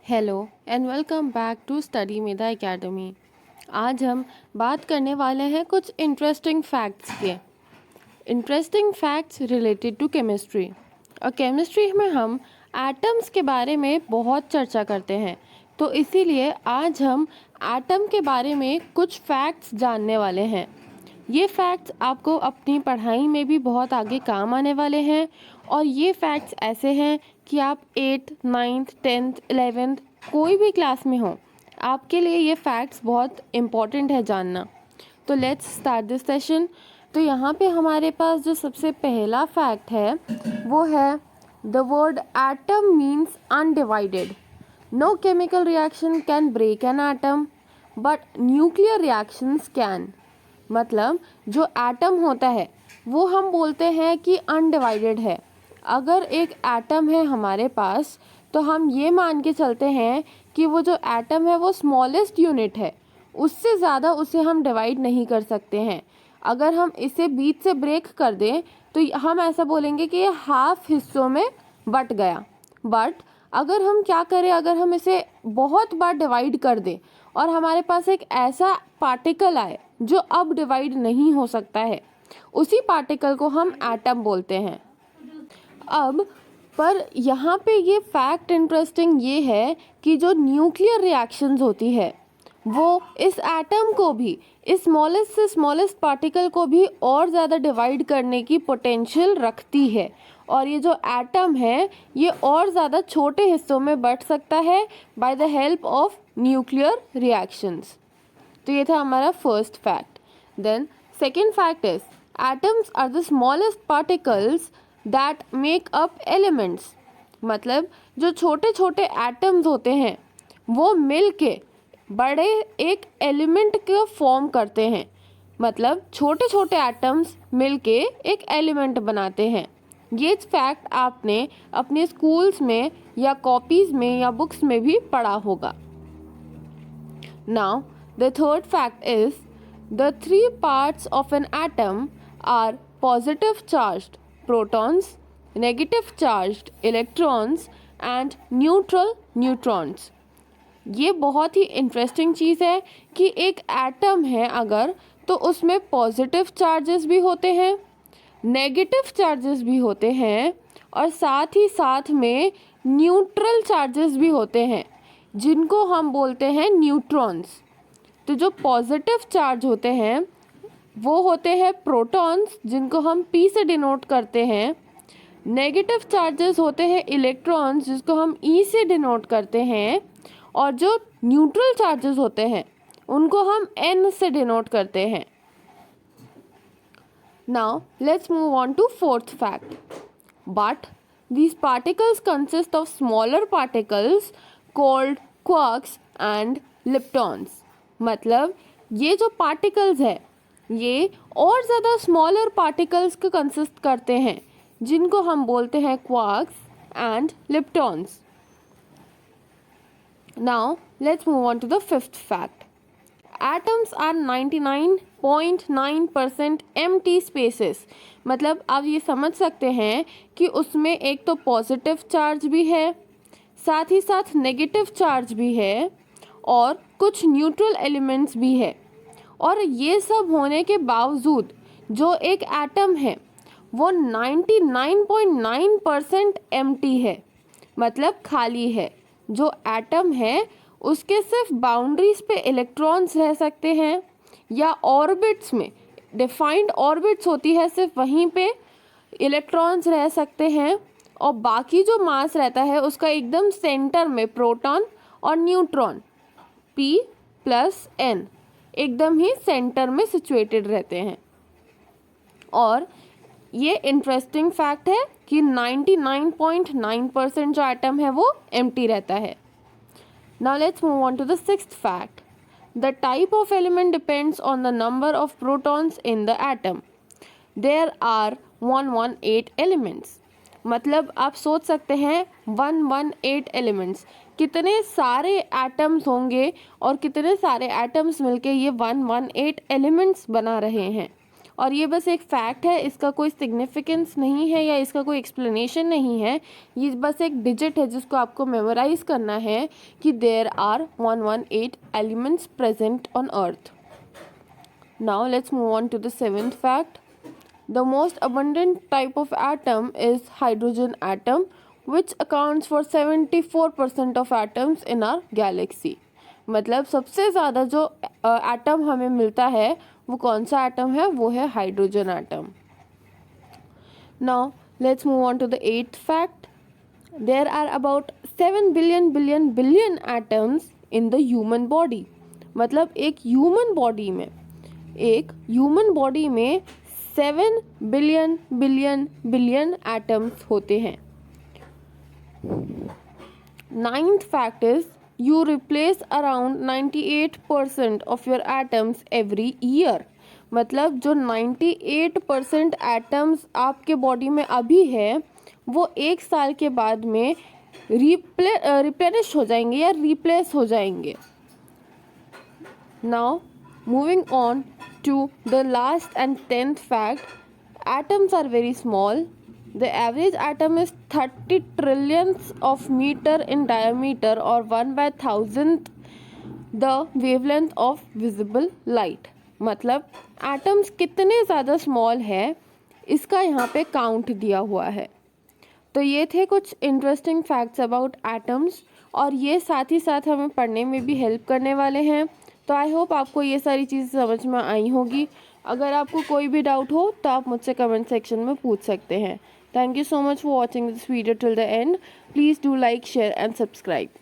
Hello and welcome back to study Medha academy. आज हम बात करने वाले हैं कुछ interesting facts related to chemistry. और केमिस्ट्री में हम एटम्स के बारे में बहुत चर्चा करते हैं, तो इसीलिए आज हम एटम के बारे में कुछ फैक्ट्स जानने वाले हैं। ये फैक्ट्स आपको अपनी पढ़ाई में भी बहुत आगे काम आने वाले हैं। और ये फैक्ट्स ऐसे हैं कि आप 8th, 9th, 10th, 11th कोई भी क्लास में हो, आपके लिए ये फैक्ट्स बहुत इम्पॉर्टेंट है जानना। तो लेट्स स्टार्ट दिस सेशन। तो यहाँ पे हमारे पास जो सबसे पहला फैक्ट है वो है the word atom means undivided. No chemical reaction can break an atom but nuclear reactions can. मतलब जो एटम होता है वो हम बोलते हैं कि अनडिवाइडेड है। अगर एक एटम है हमारे पास तो हम ये मान के चलते हैं कि वो जो एटम है वो स्मॉलेस्ट यूनिट है, उससे ज़्यादा उसे हम डिवाइड नहीं कर सकते हैं। अगर हम इसे बीच से ब्रेक कर दें तो हम ऐसा बोलेंगे कि ये हाफ हिस्सों में बट गया। बट अगर हम क्या करें, अगर हम इसे बहुत बार डिवाइड कर दें और हमारे पास एक ऐसा पार्टिकल आए जो अब डिवाइड नहीं हो सकता है, उसी पार्टिकल को हम एटम बोलते हैं। अब पर यहाँ पे ये फैक्ट इंटरेस्टिंग ये है कि जो न्यूक्लियर रिएक्शंस होती है वो इस एटम को भी, इस स्मॉलेस्ट से स्मॉलेस्ट पार्टिकल को भी और ज़्यादा डिवाइड करने की पोटेंशियल रखती है। और ये जो एटम है ये और ज़्यादा छोटे हिस्सों में बँट सकता है by the help of nuclear reactions. तो ये था हमारा first fact. Then second fact is atoms are the smallest particles that make up elements. मतलब जो छोटे छोटे एटम्स होते हैं वो मिल के बड़े एक एलिमेंट को फॉर्म करते हैं। मतलब छोटे छोटे एटम्स मिल के एक एलिमेंट बनाते हैं। ये फैक्ट आपने अपने स्कूल्स में या कॉपीज़ में या बुक्स में भी पढ़ा होगा। Now the third fact is the three parts of an atom are positive charged protons, negative charged electrons and neutral neutrons। ये बहुत ही इंटरेस्टिंग चीज़ है कि एक एटम है अगर, तो उसमें पॉजिटिव चार्जेस भी होते हैं, नेगेटिव चार्जेस भी होते हैं और साथ ही साथ में न्यूट्रल चार्जेस भी होते हैं जिनको हम बोलते हैं न्यूट्रॉन्स। तो जो पॉजिटिव चार्ज होते हैं वो होते हैं प्रोटॉन्स जिनको हम P से डिनोट करते हैं। नेगेटिव चार्जेस होते हैं इलेक्ट्रॉन्स जिसको हम E से डिनोट करते हैं। और जो न्यूट्रल चार्जेस होते हैं उनको हम N से डिनोट करते हैं। Now let's move on to fourth fact. But these particles consist of smaller particles called quarks and leptons। मतलब ये जो पार्टिकल्स है ये और ज़्यादा स्मॉलर पार्टिकल्स को कंसिस्ट करते हैं जिनको हम बोलते हैं quarks and leptons. Now let's move on to the fifth fact. Atoms are 99.9% empty spaces. मतलब आप ये समझ सकते हैं कि उसमें एक तो पॉजिटिव चार्ज भी है, साथ ही साथ नेगेटिव चार्ज भी है और कुछ न्यूट्रल एलिमेंट्स भी है। और ये सब होने के बावजूद जो एक एटम है वो 99.9% एम्प्टी है, मतलब खाली है। जो एटम है उसके सिर्फ बाउंड्रीज पे इलेक्ट्रॉन्स रह सकते हैं या ऑर्बिट्स में, डिफाइंड ऑर्बिट्स होती है सिर्फ वहीं पे इलेक्ट्रॉन्स रह सकते हैं। और बाकी जो मास रहता है उसका एकदम सेंटर में प्रोटॉन और न्यूट्रॉन P+N एकदम ही सेंटर में सिचुएटेड रहते हैं। और ये इंटरेस्टिंग फैक्ट है कि 99.9% जो एटम है वो एम्प्टी रहता है। Now let's move on to the sixth fact. The type of element depends on the number of protons in the atom. There are 118 elements. मतलब आप सोच सकते हैं 118 एलिमेंट्स, कितने सारे एटम्स होंगे और कितने सारे एटम्स मिलके ये 118 एलिमेंट्स बना रहे हैं। और ये बस एक फैक्ट है, इसका कोई सिग्निफिकेंस नहीं है या इसका कोई एक्सप्लेनेशन नहीं है, ये बस एक डिजिट है जिसको आपको मेमोराइज करना है कि there are 118 elements present on earth. Now let's move on to the seventh fact. The most abundant type of atom is hydrogen atom which accounts for 74% of atoms in our galaxy। मतलब सबसे ज़्यादा जो atom हमें मिलता है वो कौन सा एटम है, वो है hydrogen atom. Now let's move on to the eighth fact. There are about 7 billion billion billion atoms in the human body. मतलब एक ह्यूमन बॉडी में 7 बिलियन बिलियन बिलियन एटम्स होते हैं। Ninth fact is you replace around 98% of your atoms every year। मतलब जो 98% atoms आपके body में अभी है वो एक साल के बाद में रिप्लेनिश हो जाएंगे या रिप्लेस हो जाएंगे। Now moving on to the last and 10th fact, atoms are very small. The average atom is 30 trillionths of meter in diameter or 1/1000th the wavelength of visible light। मतलब atoms कितने ज़्यादा small है इसका यहाँ पे count दिया हुआ है। तो ये थे कुछ इंटरेस्टिंग फैक्ट्स अबाउट एटम्स, और ये साथ ही साथ हमें पढ़ने में भी हेल्प करने वाले हैं। तो आई होप आपको ये सारी चीज़ें समझ में आई होगी। अगर आपको कोई भी डाउट हो तो आप मुझसे कमेंट सेक्शन में पूछ सकते हैं। Thank you so much for watching this video till the end. Please do like, share and subscribe.